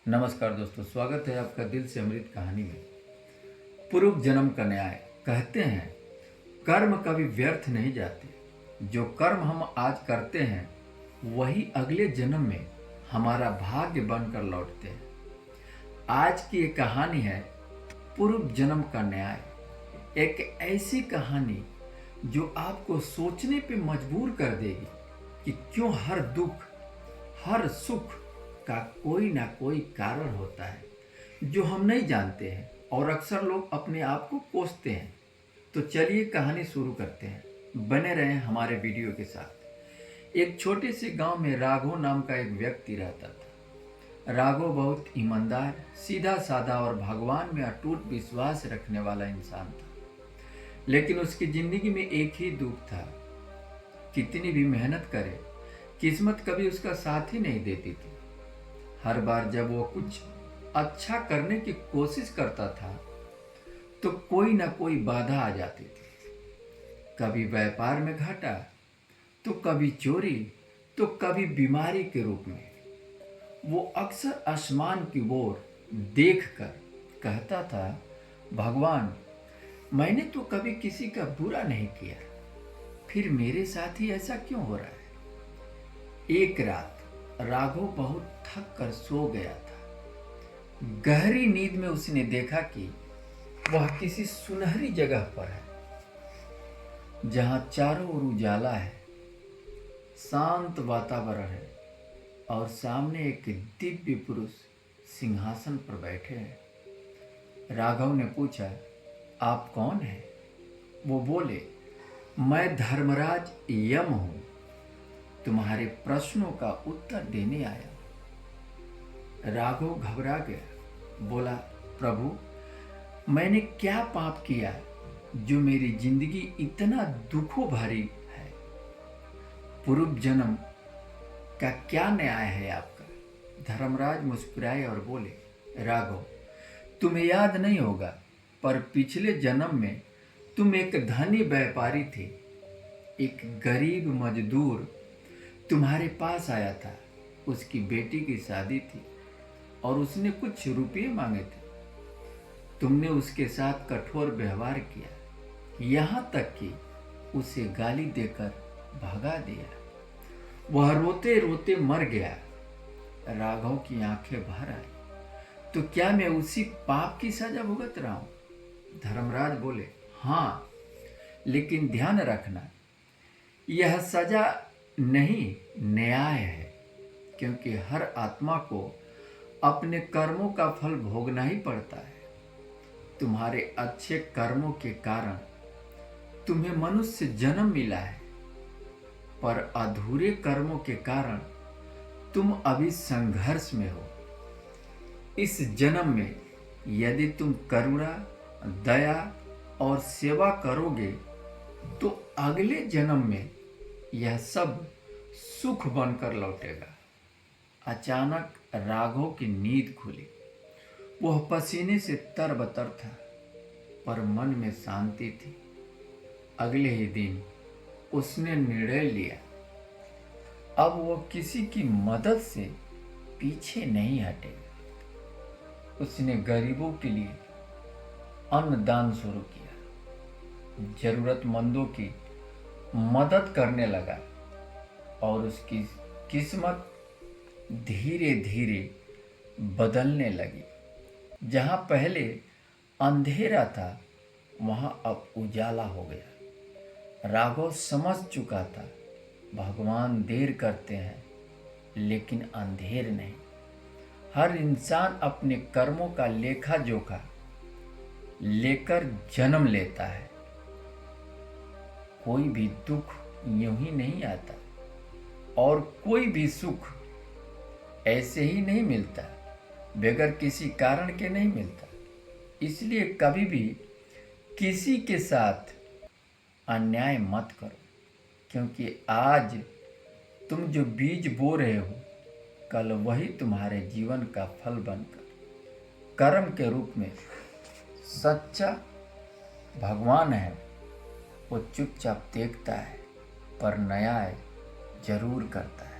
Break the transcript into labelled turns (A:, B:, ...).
A: नमस्कार दोस्तों, स्वागत है आपका दिल से अमृत कहानी में। पूर्व जन्म का न्याय। कहते हैं कर्म कभी व्यर्थ नहीं जाते। जो कर्म हम आज करते हैं वही अगले जन्म में हमारा भाग्य बनकर लौटते हैं। आज की ये कहानी है पूर्व जन्म का न्याय। एक ऐसी कहानी जो आपको सोचने पे मजबूर कर देगी कि क्यों हर दुख हर सुख का कोई ना कोई कारण होता है जो हम नहीं जानते हैं और अक्सर लोग अपने आप को कोसते हैं। तो चलिए कहानी शुरू करते हैं, बने रहें हमारे वीडियो के साथ। एक छोटे से गांव में राघव नाम का एक व्यक्ति रहता था। राघव बहुत ईमानदार, सीधा साधा और भगवान में अटूट विश्वास रखने वाला इंसान था। लेकिन उसकी जिंदगी में एक ही दुख था, कितनी भी मेहनत करे किस्मत कभी उसका साथ ही नहीं देती थी। हर बार जब वो कुछ अच्छा करने की कोशिश करता था तो कोई ना कोई बाधा आ जाती थी। कभी व्यापार में घाटा, तो कभी चोरी, तो कभी बीमारी के रूप में। वो अक्सर आसमान की ओर देखकर कहता था, भगवान, मैंने तो कभी किसी का बुरा नहीं किया, फिर मेरे साथ ही ऐसा क्यों हो रहा है। एक रात राघव बहुत थक कर सो गया था। गहरी नींद में उसने देखा कि वह किसी सुनहरी जगह पर है जहां चारों ओर उजाला है, शांत वातावरण है और सामने एक दिव्य पुरुष सिंहासन पर बैठे हैं। राघव ने पूछा, आप कौन हैं? वो बोले, मैं धर्मराज यम हूं, तुम्हारे प्रश्नों का उत्तर देने आया। राघव घबरा गया, बोला, प्रभु, मैंने क्या पाप किया जो मेरी जिंदगी इतना दुखों भरी है? पूर्व जन्म का क्या न्याय है आपका? धर्मराज मुस्कुराए और बोले, राघव, तुम्हें याद नहीं होगा, पर पिछले जन्म में तुम एक धनी व्यापारी थे। एक गरीब मजदूर तुम्हारे पास आया था, उसकी बेटी की शादी थी और उसने कुछ रुपये मांगे थे। तुमने उसके साथ कठोर व्यवहार किया, यहाँ तक कि उसे गाली देकर भगा दिया। वह रोते रोते मर गया। राघव की आंखें भर आई। तो क्या मैं उसी पाप की सजा भुगत रहा हूं? धर्मराज बोले, हाँ, लेकिन ध्यान रखना, यह सजा नहीं, न्याय है, क्योंकि हर आत्मा को अपने कर्मों का फल भोगना ही पड़ता है। तुम्हारे अच्छे कर्मों के कारण तुम्हें मनुष्य जन्म मिला है, पर अधूरे कर्मों के कारण तुम अभी संघर्ष में हो। इस जन्म में यदि तुम करुणा, दया और सेवा करोगे तो अगले जन्म में यह सब सुख बनकर लौटेगा। अचानक राघव की नींद खुली। वह पसीने से तरबतर था, पर मन में शांति थी। अगले ही दिन उसने निर्णय लिया, अब वह किसी की मदद से पीछे नहीं हटेगा। उसने गरीबों के लिए अन्नदान शुरू किया, जरूरतमंदों की मदद करने लगा और उसकी किस्मत धीरे धीरे बदलने लगी। जहां पहले अंधेरा था वहां अब उजाला हो गया। राघव समझ चुका था, भगवान देर करते हैं लेकिन अंधेर नहीं। हर इंसान अपने कर्मों का लेखा जोखा लेकर जन्म लेता है। कोई भी दुख यूं ही नहीं आता और कोई भी सुख ऐसे ही नहीं मिलता, बगैर किसी कारण के नहीं मिलता। इसलिए कभी भी किसी के साथ अन्याय मत करो, क्योंकि आज तुम जो बीज बो रहे हो, कल वही तुम्हारे जीवन का फल बनकर कर्म के रूप में सच्चा भगवान है। वो चुपचाप देखता है पर न्याय जरूर करता है।